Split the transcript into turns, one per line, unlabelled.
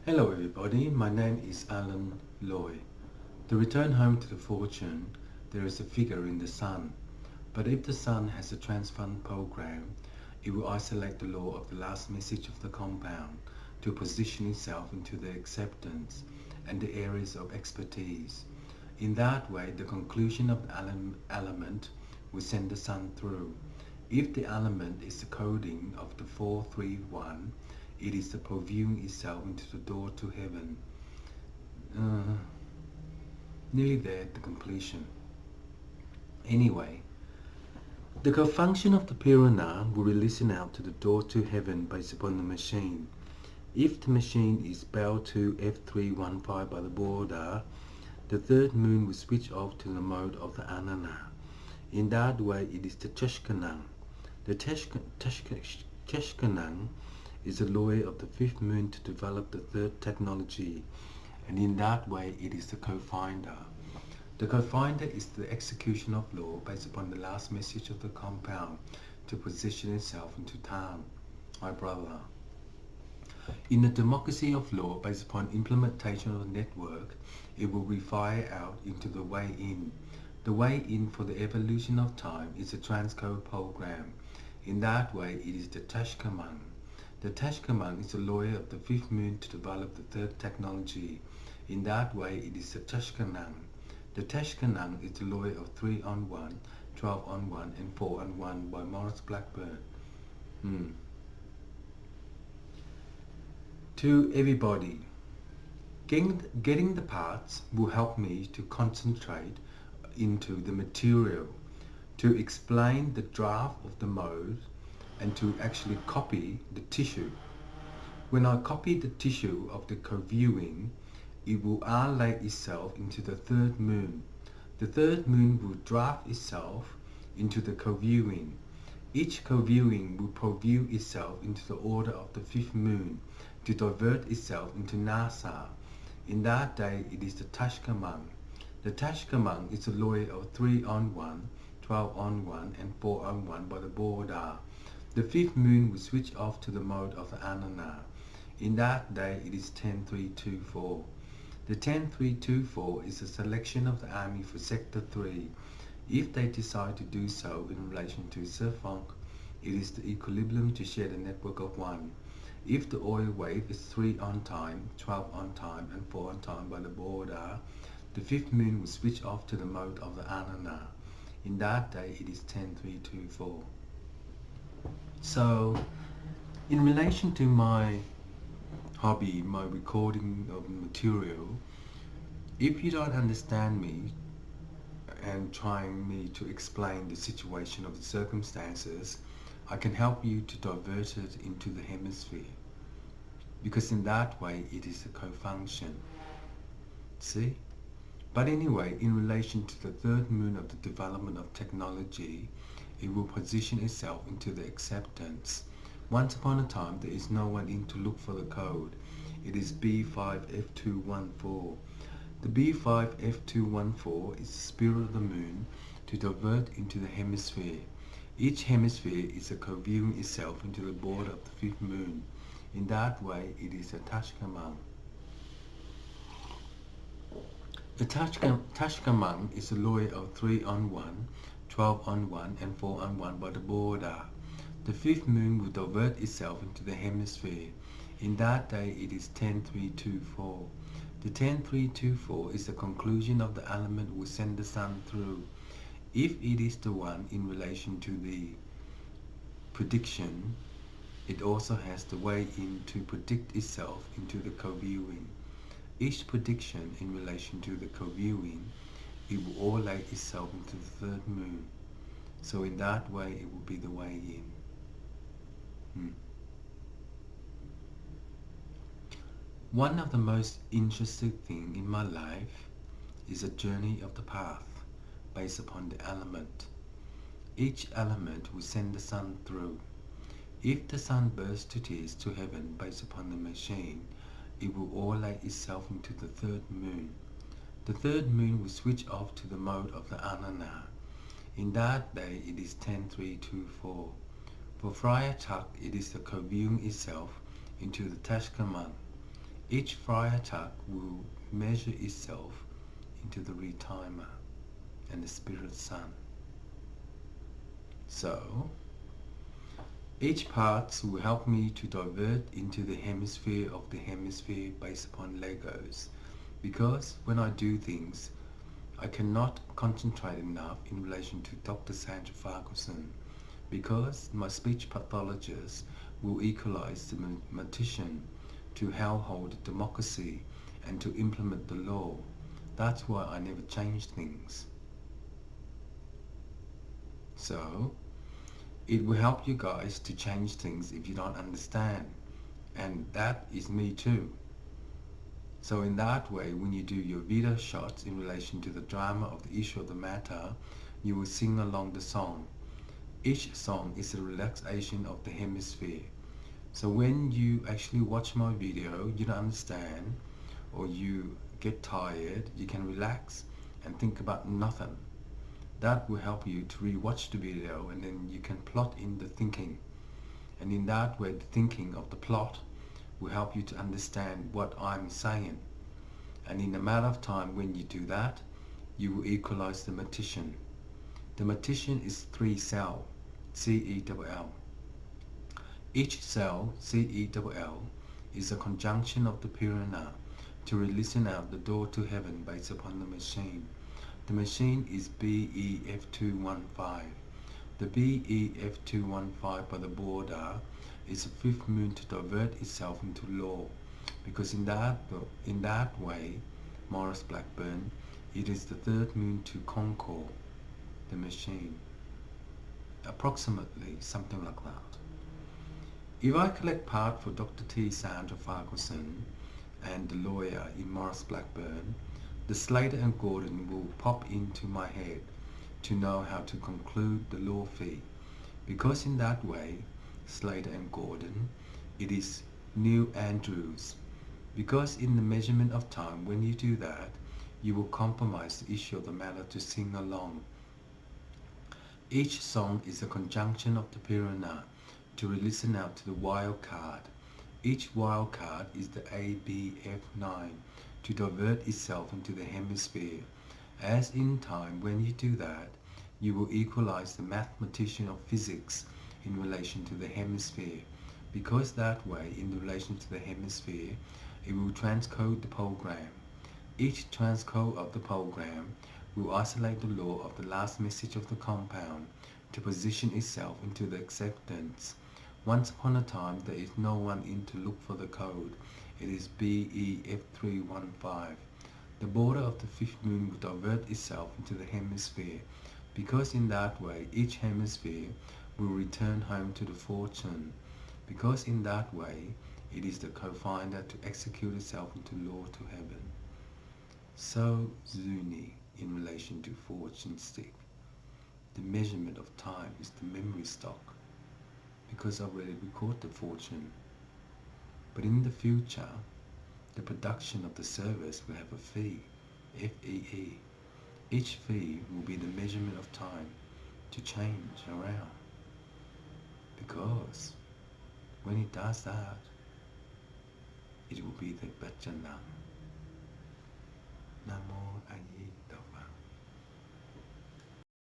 Hello everybody, my name is Alan Loy. To return home to the fortune, there is a figure in the sun. But if the sun has a transfund program, it will isolate the law of the last message of the compound to position itself into the acceptance and the areas of expertise. In that way, the conclusion of the element will send the sun through. If the element is the coding of the 431, it is the previewing itself into the door to heaven. Uh, Nearly there at the completion. Anyway, the co-function of the Pirana will be listening out to the door to heaven based upon the machine. If the machine is bound to F315 by the border, the third moon will switch off to the mode of the Anana. In that way, it is the Teshkanang. The Teshkanang is the lawyer of the fifth moon to develop the third technology, and in that way, it is the co-finder. The co-finder is the execution of law based upon the last message of the compound to position itself into town, my brother. In the democracy of law based upon implementation of the network, it will be fired out into the way in. The way in for the evolution of time is a transcode program. In that way, it is the Tashkamang. The Tashkamang is the lawyer of the fifth moon to develop the third technology. In that way, it is the Tashkanang. The Tashkanang is the lawyer of 3 on 1, 12 on 1, and 4 on 1 by Morris Blackburn. To everybody, getting the parts will help me to concentrate into the material, to explain the draft of the mode, and to actually copy the tissue. When I copy the tissue of the co-viewing, it will allay itself into the third moon. The third moon will draft itself into the co-viewing. Each co-viewing will pro-view itself into the order of the fifth moon to divert itself into NASA. In that day, it is the Tashkamang. The Tashkamang is a lawyer of 3 on 1, 12 on 1, and 4 on 1 by the border. The fifth moon will switch off to the mode of the Anana. In that day, it is 10324. The 10324 is a selection of the army for Sector 3. If they decide to do so in relation to Suffolk, it is the equilibrium to share the network of 1. If the oil wave is 3 on time, 12 on time, and 4 on time by the border, the fifth moon will switch off to the mode of the Anana. In that day, it is 10324. So, in relation to my hobby, my recording of material, if you don't understand me and trying me to explain the situation of the circumstances, I can help you to divert it into the hemisphere, because in that way it is a co-function. See? But anyway, in relation to the third moon of the development of technology, it will position itself into the acceptance. Once upon a time, there is no one in to look for the code. It is B5F214. The B5F214 is the spirit of the moon to divert into the hemisphere. Each hemisphere is a co-viewing itself into the border of the fifth moon. In that way, it is a Tashkamang. The Tashkamang is a lawyer of 3 on 1, 12 on 1, and 4 on 1 by the border. The fifth moon will divert itself into the hemisphere. In that day, it is 10324. The 10324 is the conclusion of the element will send the sun through. If it is the one in relation to the prediction, it also has the way in to predict itself into the co-viewing. Each prediction in relation to the co-viewing, it will all lay itself into the third moon. So in that way, it will be the way in. One of the most interesting things in my life is a journey of the path based upon the element. Each element will send the sun through. If the sun bursts to tears to heaven based upon the machine, it will all lay itself into the third moon. The third moon will switch off to the mode of the Anana. In that day, it is 10324. For Friar Tuck, it is the co-viewing itself into the Tashkamang. Each fire tuck will measure itself into the retimer and the spirit sun. So, each part will help me to divert into the hemisphere of the hemisphere based upon Legos. Because when I do things, I cannot concentrate enough in relation to Dr. Sandra Farquharson, because my speech pathologist will equalize the mathematician to how hold democracy and to implement the law. That's why I never change things. So, it will help you guys to change things if you don't understand. And that is me too. So in that way, when you do your video shots in relation to the drama of the issue of the matter, you will sing along the song. Each song is a relaxation of the hemisphere. So when you actually watch my video, you don't understand, or you get tired, you can relax and think about nothing. That will help you to re-watch the video, and then you can plot in the thinking. And in that way, the thinking of the plot will help you to understand what I'm saying. And in a matter of time, when you do that, you will equalize the mathematician. The mathematician is 3 cell, C-E-L-L. Each cell, C-E-L-L, is a conjunction of the piranha to listen out the door to heaven based upon the machine. The machine is BEF215. The BEF215 by the border is a fifth moon to divert itself into law, because in that way, Morris Blackburn, it is the third moon to conquer the machine. Approximately something like that. If I collect part for Dr. T. Sandra Farquharson and the lawyer in Morris Blackburn, the Slater and Gordon will pop into my head to know how to conclude the law fee, because in that way, Slater and Gordon, it is New Andrews. Because in the measurement of time, when you do that, you will compromise the issue of the matter to sing along. Each song is a conjunction of the piranha to listen out to the wild card. Each wild card is the ABF9 to divert itself into the hemisphere. As in time, when you do that, you will equalize the mathematician of physics in relation to the hemisphere, because that way, in relation to the hemisphere, it will transcode the program. Each transcode of the program will isolate the law of the last message of the compound to position itself into the acceptance. Once upon a time, there is no one in to look for the code. It is BEF315. The border of the fifth moon will divert itself into the hemisphere, because in that way, each hemisphere will return home to the fortune, because in that way, it is the co-finder to execute itself into law to heaven. So Zuni in relation to fortune stick. The measurement of time is the memory stock, because I already record the fortune. But in the future, the production of the service will have a fee, FEE. Each fee will be the measurement of time to change around. Because when it does that, it will be the Bachanam. Namo Ayi